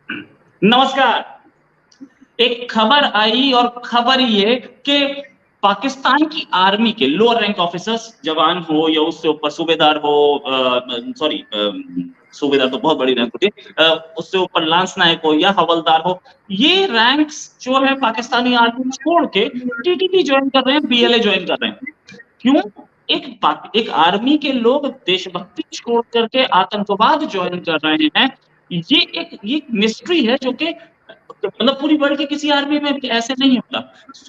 नमस्कार। एक खबर आई और खबर ये कि पाकिस्तान की आर्मी के लोअर रैंक ऑफिसर्स, जवान हो या उससे ऊपर सूबेदार हो, सॉरी, सूबेदार तो बहुत बड़ी रैंक होती है, उससे ऊपर लांस नायक हो या हवलदार हो, ये रैंक्स जो है पाकिस्तानी आर्मी छोड़ के टीटीपी ज्वाइन कर रहे हैं, बीएलए ज्वाइन कर रहे हैं। क्यों? एक आर्मी के लोग देशभक्ति छोड़ करके आतंकवाद ज्वाइन कर रहे हैं। ये मिस्ट्री है जो कि मतलब पूरी वर्ल्ड के किसी आर्मी में भी ऐसे नहीं होता।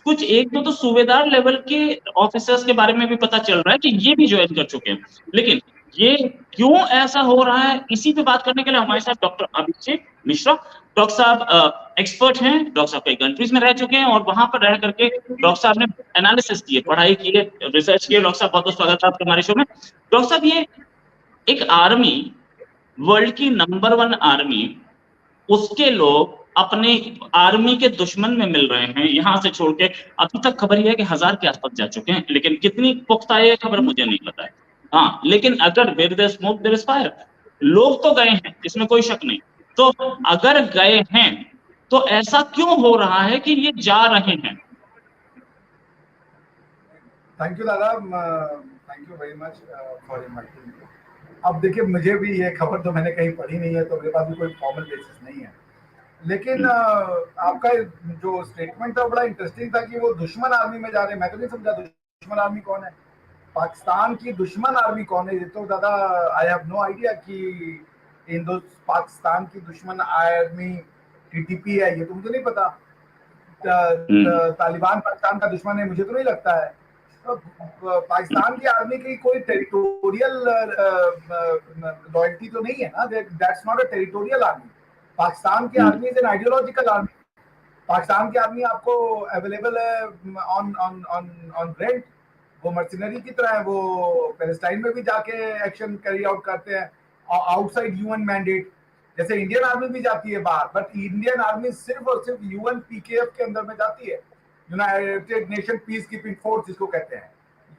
कुछ एक दो तो सूबेदार लेवल के ऑफिसर्स के बारे में भी पता चल रहा है कि ये भी ज्वाइन कर चुके हैं, लेकिन ये क्यों ऐसा हो रहा है, इसी पे बात करने के लिए हमारे साथ डॉक्टर अभिषेक मिश्रा। डॉक्टर साहब एक्सपर्ट हैं, डॉक्टर साहब कई कंट्रीज में रह चुके हैं और वहां पर रह करके डॉक्टर साहब ने एनालिसिस किए, पढ़ाई की है, रिसर्च किए। डॉक्टर साहब बहुत बहुत स्वागत है आपका हमारे शो में। डॉक्टर साहब, ये एक आर्मी, वर्ल्ड की नंबर 1 आर्मी, उसके लोग अपने आर्मी के दुश्मन में मिल रहे हैं यहां से छोड़ के। अभी तक खबर यह है कि 1000 के आसपास जा चुके हैं, लेकिन कितनी पुख्ता है खबर मुझे नहीं पता है। हाँ, लेकिन अगर where there is smoke there is fire, लोग तो गए हैं, इसमें कोई शक नहीं। तो अगर गए हैं तो ऐसा क्यों हो रहा है कि ये जा रहे हैं? थैंक यू दादा, thank you very much for inviting me. अब देखिए, मुझे भी ये खबर तो मैंने कहीं पढ़ी नहीं है, तो मेरे पास भी कोई फॉर्मल बेसिस नहीं है। लेकिन आपका जो स्टेटमेंट था बड़ा इंटरेस्टिंग था कि वो दुश्मन आर्मी में जा रहे हैं। मैं तो नहीं समझा दुश्मन आर्मी कौन है, पाकिस्तान की दुश्मन आर्मी कौन है। ये तो दादा आई हैव नो आइडिया कि पाकिस्तान की दुश्मन आर्मी टीटीपी है, ये तो मुझे नहीं पता। तालिबान पाकिस्तान का दुश्मन है, मुझे तो नहीं लगता है। पाकिस्तान की आर्मी की कोई टेरिटोरियल लॉयल्टी तो नहीं है ना, that's not a territorial army. Pakistan की army is an ideological army. Pakistan की आर्मी आपको अवेलेबल है on on on on rent, वो मर्सिनरी की तरह है। वो पैलेस्टाइन में भी जाके एक्शन कैरी आउट करते हैं आउटसाइड यूएन मैंडेट, जैसे इंडियन आर्मी भी जाती है बाहर। बट इंडियन आर्मी सिर्फ और सिर्फ यूएन पीकेएफ के अंदर में जाती है, United nation peace keeping force जिसको कहते हैं।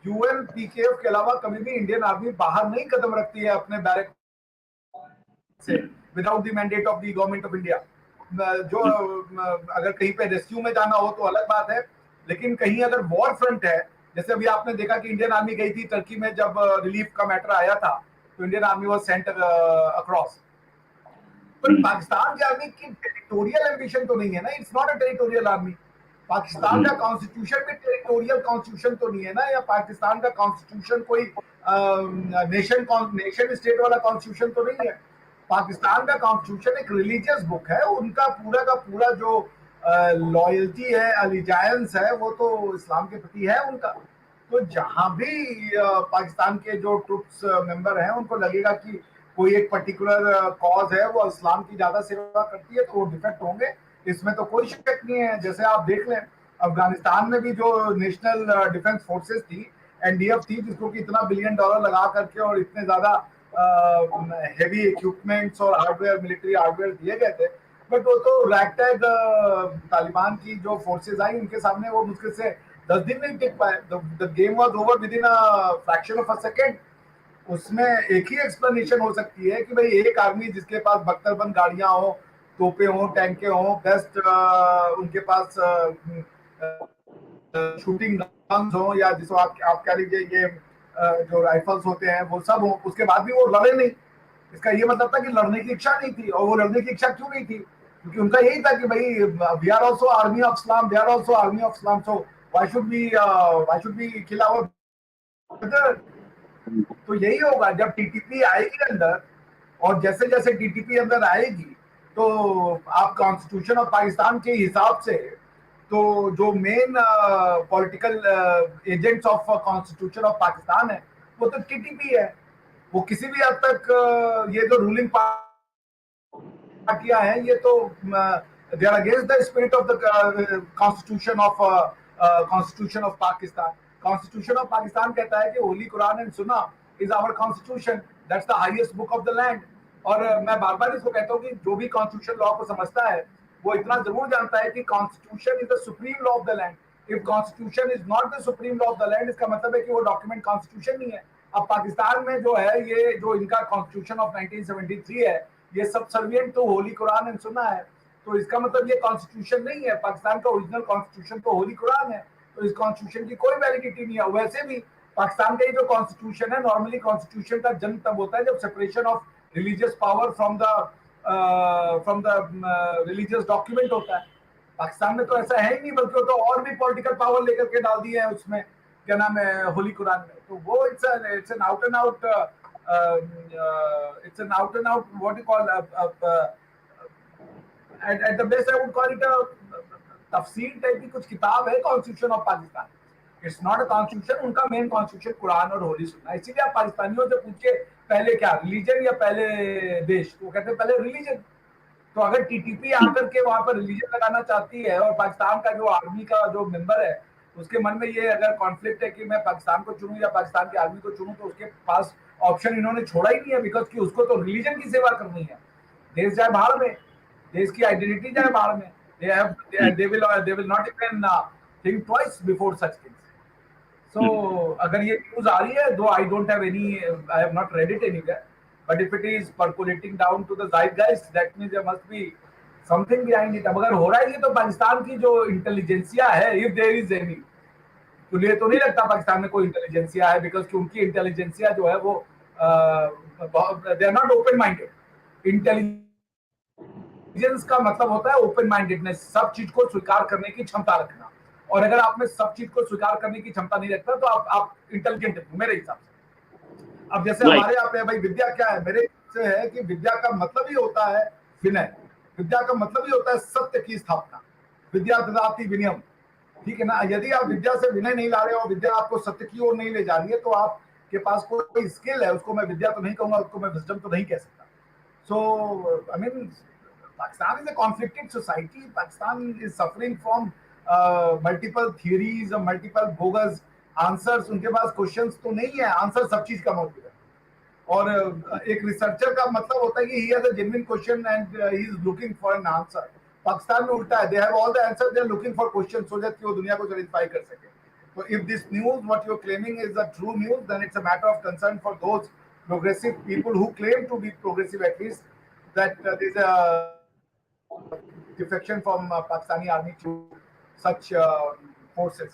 यूएन पीकेएफ के अलावा कभी भी इंडियन आर्मी बाहर नहीं कदम रखती है अपने बैरक से without the mandate of the government of India. जो अगर कहीं पे रेस्क्यू में जाना हो तो अलग बात है, लेकिन कहीं अगर वॉर फ्रंट है, जैसे अभी आपने देखा कि इंडियन आर्मी गई थी टर्की में, जब रिलीफ का मैटर आया था तो Indian army was sent across. पर पाकिस्तान की आर्मी की टेरिटोरियल एम्बिशन तो नहीं है ना, it's not a territorial army. Pakistan का कॉन्स्टिट्यूशन भी टेरिटोरियल कॉन्स्टिट्यूशन तो नहीं है ना, या पाकिस्तान का कॉन्स्टिट्यूशन कोई नेशन स्टेट वाला कॉन्स्टिट्यूशन तो नहीं है। पाकिस्तान का कॉन्स्टिट्यूशन एक रिलीजियस बुक है, उनका पूरा का पूरा जो लॉयल्टी है, अलिजायंस है, वो तो इस्लाम के प्रति है उनका। तो जहां भी पाकिस्तान के जो ट्रुप्स मेंबर हैं उनको लगेगा कि कोई एक पर्टिकुलर कॉज है, वो इस्लाम की ज्यादा सेवा करती है, तो वो डिफेक्ट होंगे, इसमें तो कोई शक नहीं है। जैसे आप देख लें, अफगानिस्तान में भी जो नेशनल डिफेंस फोर्सेस थी, एनडीएफ थी, जिसको कि इतना $1 बिलियन लगा करके और इतने ज्यादा हेवी इक्विपमेंट्स और हार्डवेयर, मिलिट्री हार्डवेयर दिए गए थे, बट वो तो रैगटैग तालिबान की जो फोर्सेज आई उनके सामने वो मुश्किल से 10 दिन नहीं टिक पाए। The game was over with in a fraction of a second. उसमें एक ही एक्सप्लेनेशन हो सकती है कि भाई एक आर्मी जिसके पास बख्तरबंद गाड़ियां हो, तोपे हो, टैंके हो, बेस्ट उनके पास शूटिंग गन्स हो, या जिसको आप कह लीजिए ये जो राइफल्स होते हैं वो सब हो, उसके बाद भी वो लड़े नहीं। इसका ये मतलब था कि लड़ने की इच्छा नहीं थी। और वो लड़ने की इच्छा क्यों नहीं थी? क्योंकि उनका यही था कि भाई we are also army of Islam, we are also army of Islam, so why should we kill our brother. तो यही होगा जब टीटीपी आएगी अंदर, और जैसे जैसे टीटीपी अंदर आएगी तो आप कॉन्स्टिट्यूशन ऑफ पाकिस्तान के हिसाब से, तो जो main political agents of constitution of Pakistan है वो तो टीटीपी है। वो किसी भी हद तक ये जो रूलिंग पार्टियां हैं, ये तो they are against the spirit of the constitution of Pakistan. Constitution of Pakistan कहता है कि holy Quran and Sunnah is our constitution, that's the highest book of the land. और मैं बार बार इसको कहता हूँ कि जो भी कॉन्स्टिट्यूशन लॉ को समझता है वो इतना जरूर जानता है कि constitution is the supreme law of the land. If constitution is not the supreme law of the land, इसका मतलब है कि वो डॉक्यूमेंट कॉन्स्टिट्यूशन नहीं है। अब पाकिस्तान में जो है, ये जो इनका कॉन्स्टिट्यूशन ऑफ 1973 है, ये सबसर्विएंट तो होली कुरान है सुना है, तो इसका मतलब ये कॉन्स्टिट्यूशन नहीं है। पाकिस्तान का ओरिजिनल कॉन्स्टिट्यूशन तो होली कुरान है, तो इस कॉन्स्टिट्यूशन की कोई वैलिडिटी नहीं है। वैसे भी पाकिस्तान का ये जो कॉन्स्टिट्यूशन है, नॉर्मली कॉन्स्टिट्यूशन का जन्म तब होता है जब separation of religious power from the religious document होता है। पाकिस्तान में तो ऐसा है ही नहीं, बल्कि वो तो और भी पॉलिटिकल पावर लेकर के डाल दिए हैं उसमें, क्या नाम है, होली कुरान में। तो वो it's an out and out what you call at the best I would call it a तफसीर टाइप की कुछ किताब है constitution of Pakistan. It's not a constitution, उनका मेन कॉन्स्टिट्यूशन कुरान और होली सुनना। इसीलिए आप पाकिस्तानियों से पूछिए पहले क्या रिलीजन या पहले देश, तो वो कहते हैं पहले रिलीजन। तो अगर टीटीपी आकर के वहां पर रिलीजन लगाना चाहती है और पाकिस्तान का जो आर्मी का जो मेंबर है उसके मन में ये अगर कॉन्फ्लिक्ट है कि मैं पाकिस्तान को चुनूं या पाकिस्तान के आर्मी को चुनूं, तो उसके पास ऑप्शन इन्होंने छोड़ा ही नहीं है, बिकॉज कि उसको तो रिलीजन की सेवा करनी है। देश जाए बाहर में, देश की आइडेंटिटी जाए बाहर में, they will not even think twice before such things. So अगर ये न्यूज आ रही है, though I don't have any, I have not read it anywhere, but if it is percolating down to the zeitgeist, that means there must be something behind it. अब अगर हो रहा है ये, तो पाकिस्तान की जो इंटेलिजेंसिया है, if there is any, मुझे तो नहीं लगता पाकिस्तान में कोई इंटेलिजेंसिया है, बिकॉज कि उनकी इंटेलिजेंसिया जो है वो they are not open minded. Intelligence का मतलब होता है ओपन माइंडेडनेस, सब चीज को स्वीकार करने की क्षमता रखना। और अगर आप में सब चीज को स्वीकार करने की क्षमता नहीं रखता, तो आप इंटेलिजेंट है मेरे हिसाब से। अब जैसे हमारे यहाँ पे भाई विद्या क्या है, मेरे से है कि विद्या का मतलब ही होता है विनय, विद्या का मतलब ही होता है सत्य की स्थापना, विद्या ददाति विनयम, ठीक है ना। यदि आप विद्या से विनय नहीं ला रहे हो, विद्या आपको सत्य की ओर नहीं ले जा रही है, तो आपके पास कोई स्किल है, उसको मैं विद्या तो नहीं कहूंगा, उसको मैं विजडम तो नहीं कह सकता। So I mean Pakistan is a conflicted society. Pakistan is suffering from multiple theories or multiple bogus answers. उनके पास क्वेश्चंस तो नहीं है, आंसर सब चीज का मौजूद है। और एक रिसर्चर का मतलब होता है कि he has a genuine question and he is looking for an answer. Pakistan में उल्टा है, they have all the answers, they are looking for questions so that वो दुनिया को satisfy कर सके। So if this news, what you are claiming is a true news, then it's a matter of concern for those progressive people who claim to be progressive, at least, that there is a defection from Pakistani army to such forces.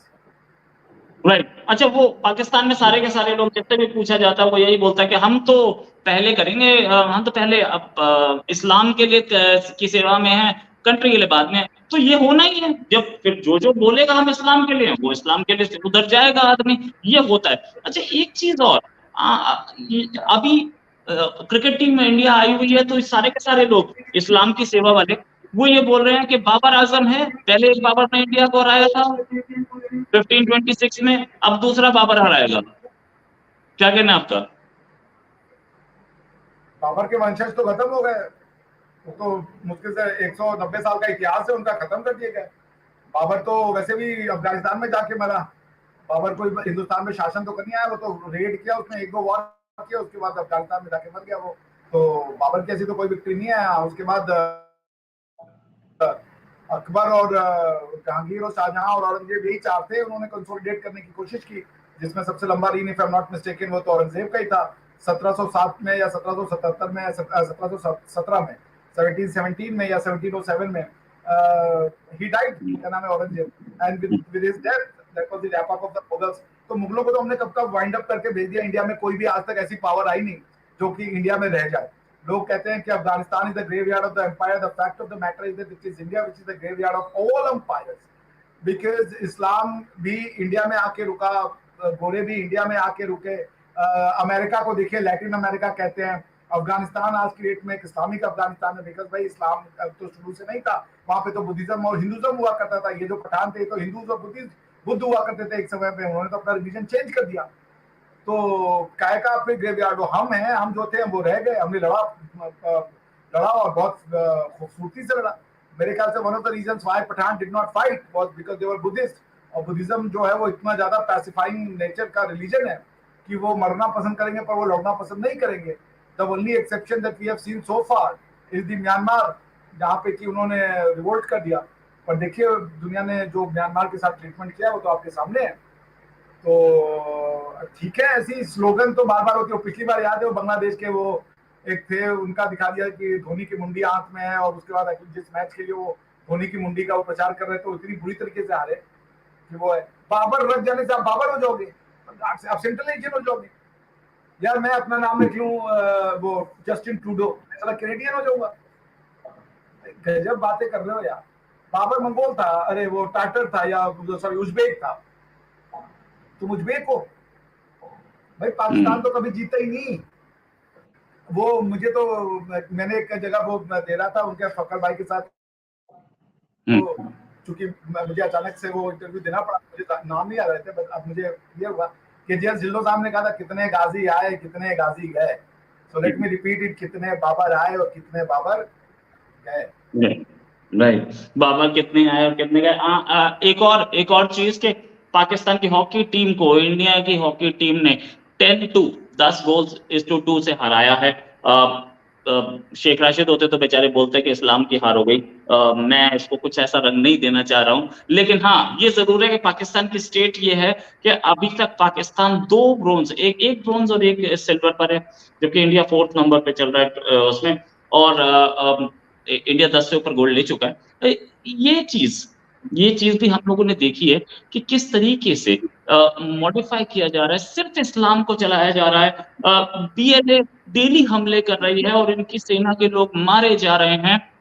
Right अच्छा, वो पाकिस्तान में सारे के सारे लोग जितने भी पूछा जाता है वो यही बोलता है कि हम तो पहले करेंगे, हम तो पहले अब इस्लाम के लिए की सेवा में है, कंट्री के लिए बाद में। तो ये होना ही है, जब फिर जो बोलेगा हम इस्लाम के लिए, वो इस्लाम के लिए उधर जाएगा आदमी, ये होता है। अच्छा एक चीज और, अभी क्रिकेट टीम में इंडिया आई हुई है, तो सारे के सारे लोग इस्लाम की सेवा वाले वो ये बोल रहे हैं कि बाबर आजम है, पहले एक बाबर ने इंडिया को हराया था 1526 में, अब दूसरा बाबर हराएगा। क्या कहना है आपका? बाबर के वंशज तो खत्म हो गए, वो तो मुश्किल से 190 साल का इतिहास है उनका, खत्म कर दिए गए। बाबर तो वैसे भी अफगानिस्तान में जाके मरा, बाबर कोई हिंदुस्तान में शासन तो करनी आया, वो तो रेड किया उसने, एक दो वॉर किया, उसके बाद अफगानिस्तान में जाके मर गया वो। तो बाबर की ऐसी तो कोई विक्ट्री नहीं है। उसके बाद अकबर और जहांगीर और शाहजहां और औरंगजेब यही चार थे, उन्होंने कंसोलिडेट करने की कोशिश की, जिसमें सबसे लंबा reign, if I am not mistaken, वो तो औरंगजेब का ही था 1707 में या 1777 में, 1717 में, 1717 में या 1707 में he died, क्या नाम है, Aurangzeb, and with his death that was the wrap up of the Mughals। तो मुगलों को तो हमने कब कब वाइंड अप करके भेज दिया, इंडिया में कोई भी आज तक ऐसी पावर आई नहीं जो कि इंडिया में रह जाए। लोग कहते हैं कि Afghanistan is the graveyard of the empire, the fact of the matter is that it is India which is the graveyard of all empires, because इस्लाम भी इंडिया में आके रुका, गोरे भी इंडिया में आके रुके। अमेरिका को देखिए, लैटिन अमेरिका कहते हैं, अफगानिस्तान आज की डेट में एक इस्लामिक अफगानिस्तान है, बिकॉज भाई इस्लाम तो शुरू से नहीं था वहां पे, तो बुद्धिज्म और हिंदुज्म हुआ करता था। ये जो पठान थे तो हिंदूज और बुद्ध हुआ करते थे एक समय पे, उन्होंने तो अपना रिलीजन चेंज कर दिया। तो काय का फिर ग्रेवयार्ड हम हैं, हम जो थे वो रह गए, हमने लड़ा और बहुत खूबसूरती से लड़ा। मेरे ख्याल से one of the reasons why Pathan did not fight was because they were Buddhist, और बुद्धिज्म जो है वो इतना ज्यादा पैसिफाइंग नेचर का रिलीजन है कि वो मरना पसंद करेंगे पर वो लड़ना पसंद नहीं करेंगे। The only exception that we have seen so far is the Myanmar, जहाँ पे कि उन्होंने रिवोल्ट कर दिया। पर देखिए दुनिया ने जो म्यांमार के साथ ट्रीटमेंट किया वो तो आपके सामने है। तो ठीक है, ऐसी स्लोगन तो बार बार होती है। पिछली बार याद है वो बांग्लादेश के वो एक थे उनका दिखा दिया कि धोनी की मुंडी आंख में है, और उसके बाद जिस मैच के लिए वो धोनी की मुंडी का वो प्रचार कर रहे थे, इतनी बुरी तरीके से हारे कि वो है। बाबर रख जाने से आप बाबर हो जाओगे, आप सेंट्रल एशियन हो जाओगे। यार मैं अपना नाम लिख लूं वो जस्टिन ट्रूडो, साला कैनेडियन हो जाऊंगा। गजब बातें कर रहे हो यार। बाबर मंगोल था, अरे वो टाटर था, या सॉरी उज्बेक था, तुम उज्बेक हो भाई। पाकिस्तान तो कभी जीता ही नहीं। वो मुझे तो, मैंने एक जगह वो दे रहा था उनके फकर भाई के साथ, तो चूंकि मुझे अचानक से वो इंटरव्यू देना पड़ा, मुझे नाम नहीं आ रहे थे, बस अब मुझे ये हुआ कि जियास जिल्लो साहब ने कहा था कितने गाजी आए कितने गाजी गए, so let me repeat it, कितने बाबर आए और कितने बाबर गए। राइट, बाबर कितने आए और कितने गए। एक और चीज के पाकिस्तान की हॉकी टीम को इंडिया की हॉकी टीम ने 10 गोल्स इस टू 2 से हराया है। शेख राशिद होते तो बेचारे बोलते कि इस्लाम की हार हो गई। मैं इसको कुछ ऐसा रंग नहीं देना चाह रहा हूं, लेकिन हाँ ये जरूर है कि पाकिस्तान की स्टेट ये है कि अभी तक पाकिस्तान 2 ब्रोंज, एक ब्रोंज और एक सिल्वर पर है, जबकि इंडिया 4th नंबर पे चल रहा है उसमें, और इंडिया 10 से ऊपर गोल्ड ले चुका है। ये चीज भी हम लोगों ने देखी है कि किस तरीके से मॉडिफाई किया जा रहा है, सिर्फ इस्लाम को चलाया जा रहा है। बीएलए डेली हमले कर रही है और इनकी सेना के लोग मारे जा रहे हैं,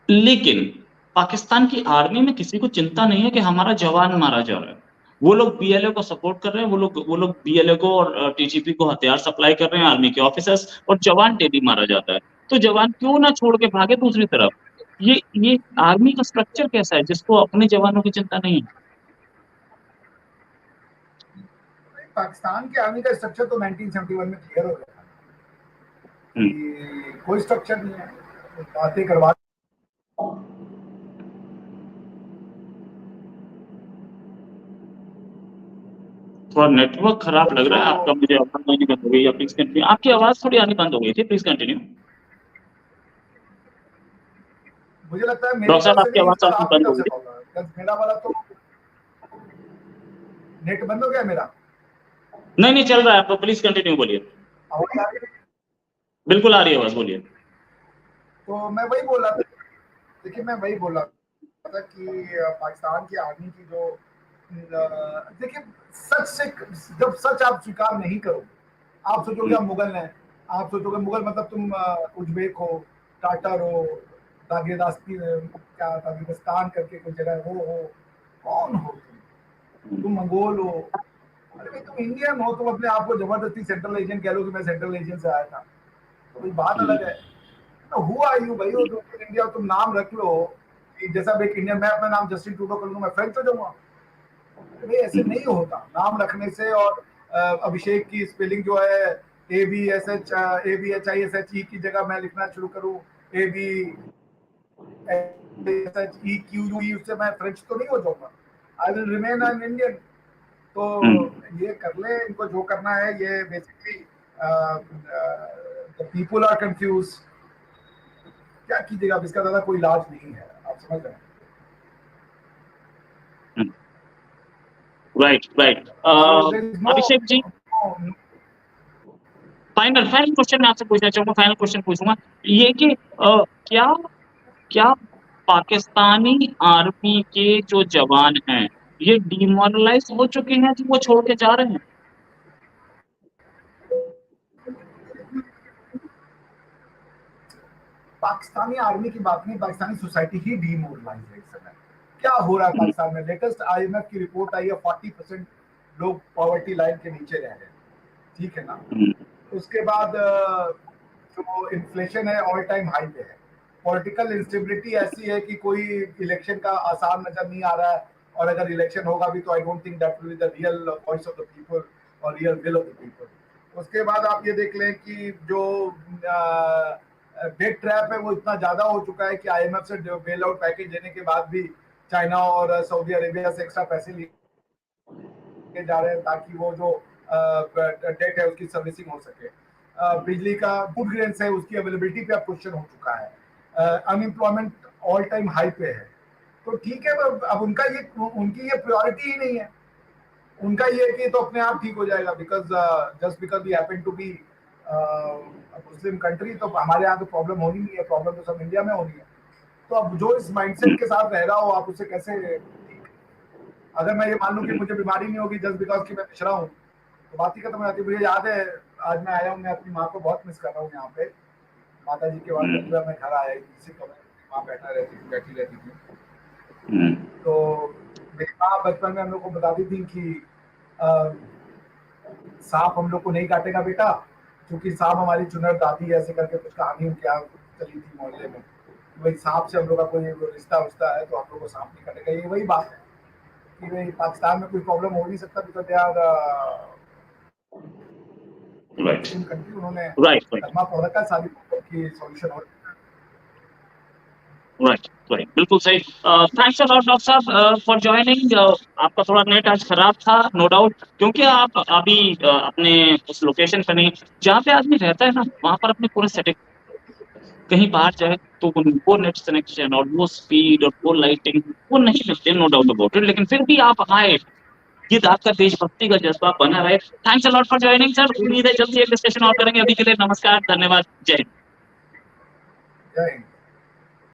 लेकिन पाकिस्तान की आर्मी में किसी को चिंता नहीं है कि हमारा जवान मारा जा रहा है। वो लोग बीएलए को सपोर्ट कर रहे हैं, वो लोग बीएलए को और टीजीपी को हथियार सप्लाई कर रहे हैं, आर्मी के ऑफिसर्स, और जवान डेली मारा जाता है। तो जवान क्यों ना छोड़ के भागे दूसरी तरफ? ये आर्मी का स्ट्रक्चर कैसा है जिसको अपने जवानों की चिंता नहीं है? पाकिस्तान के आर्मी का स्ट्रक्चर तो 1971 में क्लियर हो गया कि कोई स्ट्रक्चर नहीं है, बातें करवा। थोड़ा नेटवर्क खराब लग रहा है आपका, मुझे आवाज नहीं बंद हो गई, प्लीज कंटिन्यू। आपकी आवाज थोड़ी आनी बंद हो गई थी, प्लीज कंटिन्यू। मुझे लगता है मेरी तरफ से नहीं, आपकी तरफ से होगा, मेरा वाला तो नेट बंद हो गया मेरा। नहीं चल रहा है, आप प्लीज कंटिन्यू बोलिए। आवाज आ रही है? बिल्कुल आ रही है आवाज, बोलिए। तो मैं वही बोल रहा था, देखिए मैं वही बोल रहा था कि पाकिस्तान की आर्मी की जो, देखिए सच से, जब सच आप स्वीकार नहीं करोगे, आप सोचोगे आप मुगल हैं, आप सोचोगे मुगल मतलब तुम उज्बेक हो, टाटर हो, क्या दागिस्तान करके कोई जगह वो हो, कौन हो तुम मंगोल हो, अरे भाई तुम इंडियन हो, तुम अपने आप को जबरदस्ती सेंट्रल एशियन कह लो कि मैं सेंट्रल एशियन से आया था, तो कोई बात अलग है। तो हुआ यू भाई, वो इंडिया तुम नाम रख लो, जैसा एक इंडियन, मैं अपना नाम जस्टिन ट्रूडो कर लूंगा, मैं फ्रेंच हो जाऊंगा। भाई ऐसे नहीं होता नाम रखने से। और अभिषेक की स्पेलिंग जो है ABHISHE की जगह मैं लिखना शुरू करूं ABSHEQUE, उससे मैं फ्रेंच तो नहीं हो जाऊंगा, I will remain an Indian. तो ये कर ले, इनको जो करना है, ये बेसिकली पीपल आर कंफ्यूज, क्या कीजिएगा, इसका ज्यादा कोई इलाज नहीं है, आप समझ रहे हैं। Right. Abhishek ji, final question मैं आपसे पूछना चाहूंगा, फाइनल क्वेश्चन पूछूंगा ये कि क्या पाकिस्तानी आर्मी के जो जवान हैं ये डिमोरलाइज हो चुके हैं जो वो छोड़ के जा रहे हैं? पाकिस्तानी आर्मी की बात नहीं, पाकिस्तानी सोसाइटी ही डीमोरलाइज है इस समय। क्या हो रहा है पाकिस्तान में, लेटेस्ट IMF की रिपोर्ट आई है, 40% लोग पॉवर्टी लाइन के नीचे रह रहे हैं, ठीक है ना। उसके बाद जो इन्फ्लेशन है ऑल टाइम हाई पे है, पॉलिटिकल इंस्टेबिलिटी ऐसी है कि कोई इलेक्शन का आसान नजर नहीं आ रहा है, और अगर इलेक्शन होगा भी तो I don't think that will be the real voice of the people और real will of the people. उसके बाद आप ये देख लें कि जो डेट ट्रैप है वो इतना ज्यादा हो चुका है कि IMF से बेल आउट पैकेज देने के बाद भी चाइना और सऊदी अरेबिया से एक्स्ट्रा पैसे लिए जा रहे हैं ताकि वो जो डेट है उसकी सर्विसिंग हो सके। बिजली का गुड ग्रेन्स है, उसकी अवेलेबिलिटी पे अब क्वेश्चन हो चुका है। अनएम्प्लॉयमेंट ऑल टाइम हाई पे है। तो ठीक है, अब उनकी ये प्रायोरिटी ही नहीं है। उनका ये कि तो अपने आप ठीक हो जाएगा, because just because we happen to be Muslim country, तो हमारे यहाँ तो प्रॉब्लम होनी नहीं है, प्रॉब्लम तो सब इंडिया में होनी है। तो अब जो इस माइंडसेट के साथ रह रहा हो, आप उसे कैसे, अगर मैं ये मान लूं कि मुझे बीमारी नहीं होगी जस्ट बिकॉज कि मैं पिछड़ा हूँ, तो बात ही खत्म हो जाती है। मुझे याद है आज मैं आया हूँ, मैं अपनी माँ को बहुत मिस कर रहा हूँ यहाँ पे, माता जी के बाद पहली बार मैं घर आया, किसी तो माँ बैठी रहती थी। तो मेरी माँ बचपन में हम लोग को बताती थी कि सांप हम लोग को नहीं काटेगा बेटा, क्योंकि सांप हमारी चुनर दादी ऐसे करके कुछ कहानी उनके यहाँ चली थी मोहल्ले में, भाई सांप से हम लोग का कोई रिश्ता है तो हम लोग को सांप नहीं काटेगा। ये वही बात है कि भाई पाकिस्तान में कोई प्रॉब्लम हो नहीं सकता, because they are Muslim country, उन्होंने कलमा पढ़ रखा, सारी की सॉल्यूशन हो। राइट, बिल्कुल सही। थैंक्स अ लॉट डॉक्टर साहब फॉर जॉइनिंग। आपका थोड़ा नेट आज खराब था, नो डाउट, क्योंकि आप अभी अपने उस लोकेशन पर नहीं, जहाँ पे आदमी रहता है ना, वहाँ पर अपने पूरे सेटिंग, कहीं बाहर जाए तो वो नेट कनेक्शन और वो स्पीड और वो लाइटिंग वो नहीं मिलते, नो डाउट अबाउट इट, लेकिन फिर भी आप आए, ये आपका देशभक्ति का जज्बा बना रहे। Thanks a lot for joining sir, उम्मीद है जल्दी एक डिस्कशन और करेंगे। अभी के लिए नमस्कार, धन्यवाद, जय हिंद।